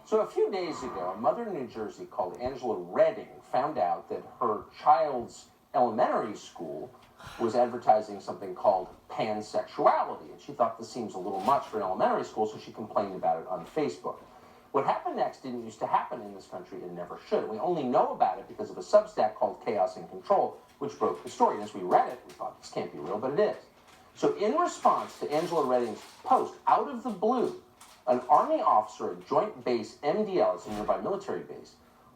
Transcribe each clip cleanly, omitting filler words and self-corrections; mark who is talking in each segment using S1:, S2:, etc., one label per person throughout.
S1: So a few days ago, a mother in New Jersey called Angela Redding found out that her child's elementary school was advertising something called pansexuality, and she thought this seems a little much for an elementary school, so she complained about it on Facebook. What happened next didn't used to happen in this country and never should. We only know about it because of a Substack called Chaos and Control, which broke the story. And as we read it, we thought, this can't be real, but it is. So in response to Angela Redding's post, out of the blue, an Army officer at Joint Base MDL, it's a nearby military base,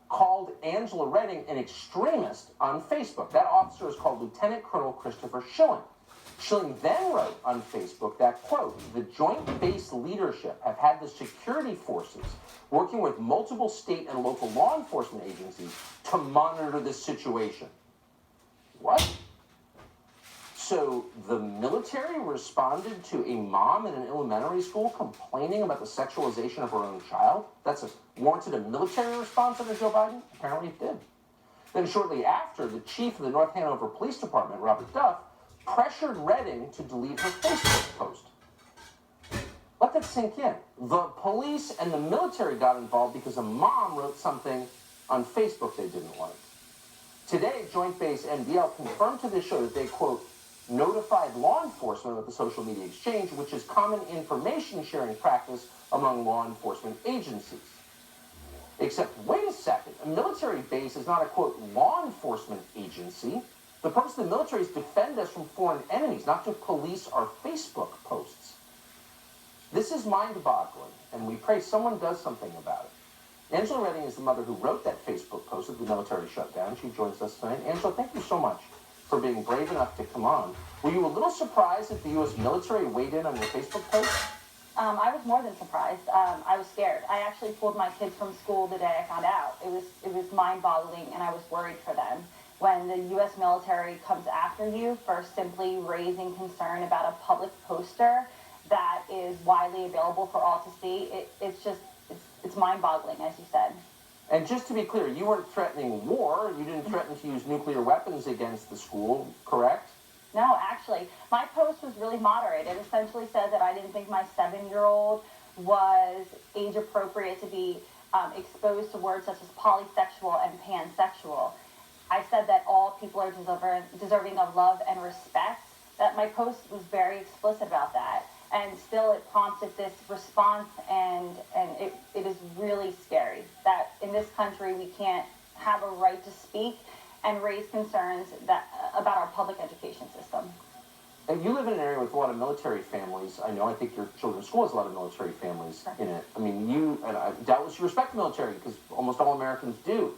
S1: called Angela Redding an extremist on Facebook. That officer is called Lieutenant Colonel Christopher Schilling. Schilling then wrote on Facebook that, quote, the Joint Base leadership have had the security forces working with multiple state and local law enforcement agencies to monitor this situation. What? So the military responded to a mom in an elementary school complaining about the sexualization of her own child? That's warranted a military response under Joe Biden? Apparently it did. Then shortly after, the chief of the North Hanover Police Department, Robert Duff, pressured Redding to delete her Facebook post. Let that sink in. The police and the military got involved because a mom wrote something on Facebook they didn't like. Today, Joint Base MDL confirmed to this show that they, quote, notified law enforcement of the social media exchange, which is common information sharing practice among law enforcement agencies. Except, wait a second, a military base is not a, quote, law enforcement agency. The purpose of the military is to defend us from foreign enemies, not to police our Facebook posts. This is mind-boggling, and we pray someone does something about it. Angela Redding is the mother who wrote that Facebook post that the military shut down. She joins us tonight. Angela, thank you so much for being brave enough to come on. Were you a little surprised that the U.S. military weighed in on your Facebook post?
S2: I was more than surprised. I was scared. I actually pulled my kids from school the day I found out. It was mind-boggling, and I was worried for them. When the U.S. military comes after you for simply raising concern about a public poster that is widely available for all to see, it's mind-boggling, as you said.
S1: And just to be clear, you weren't threatening war. You didn't threaten to use nuclear weapons against the school, correct?
S2: No, actually, my post was really moderate. It essentially said that I didn't think my 7-year-old was age appropriate to be exposed to words such as polysexual and pansexual. I said that all people are deserving of love and respect. That my post was very explicit about that. And still it prompted this response, and it is really scary that in this country we can't have a right to speak and raise concerns about our public education system.
S1: And you live in an area with a lot of military families. I know, I think your children's school has a lot of military families in it. I mean, doubtless you respect the military, because almost all Americans do.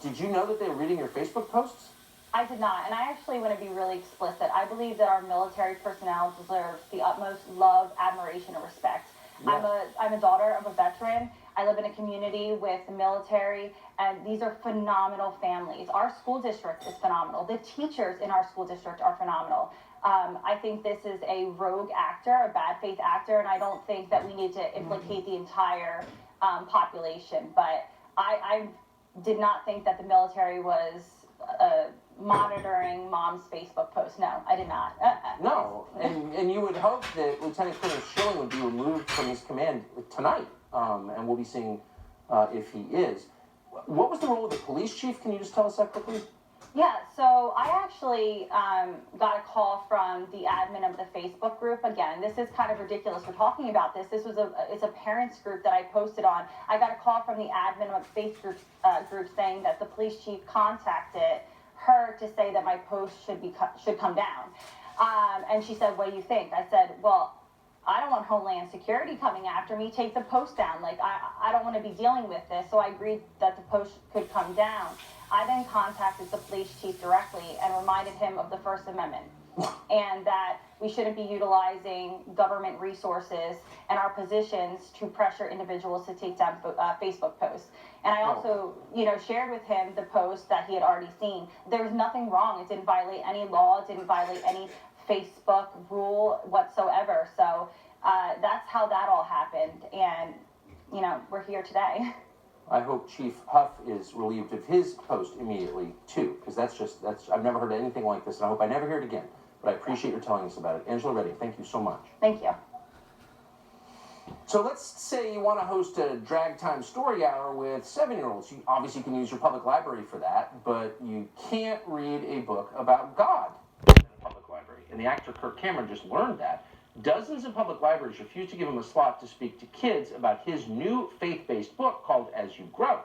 S1: Did you know that they were reading your Facebook posts?
S2: I did not, and I actually want to be really explicit. I believe that our military personnel deserves the utmost love, admiration, and respect. Yeah. I'm a daughter of a veteran. I live in a community with the military, and these are phenomenal families. Our school district is phenomenal. The teachers in our school district are phenomenal. I think this is a rogue actor, a bad faith actor, and I don't think that we need to implicate the entire population. But I did not think that the military was monitoring mom's Facebook post. No, I did not.
S1: No, and you would hope that Lieutenant Colonel Schilling would be removed from his command tonight, and we'll be seeing if he is. What was the role of the police chief? Can you just tell us that quickly?
S2: Yeah, so I actually got a call from the admin of the Facebook group. Again, this is kind of ridiculous. We're talking about this. This was it's a parents group that I posted on. I got a call from the admin of the Facebook group saying that the police chief contacted her to say that my post should come down. And she said, "What do you think?" I said, "Well, I don't want Homeland Security coming after me. Take the post down. Like, I don't want to be dealing with this." So I agreed that the post could come down. I then contacted the police chief directly and reminded him of the First Amendment and that we shouldn't be utilizing government resources and our positions to pressure individuals to take down Facebook posts. And I also, shared with him the post that he had already seen. There was nothing wrong. It didn't violate any law. It didn't violate any Facebook rule whatsoever. So that's how that all happened. And, we're here today.
S1: I hope Chief Huff is relieved of his post immediately, too, because I've never heard anything like this, and I hope I never hear it again. But I appreciate your telling us about it. Angela Redding, thank you so much.
S2: Thank you.
S1: So let's say you want to host a drag time story hour with 7-year-olds. You obviously can use your public library for that, but you can't read a book about God in a public library. And the actor Kirk Cameron just learned that. Dozens of public libraries refuse to give him a slot to speak to kids about his new faith-based book called As You Grow.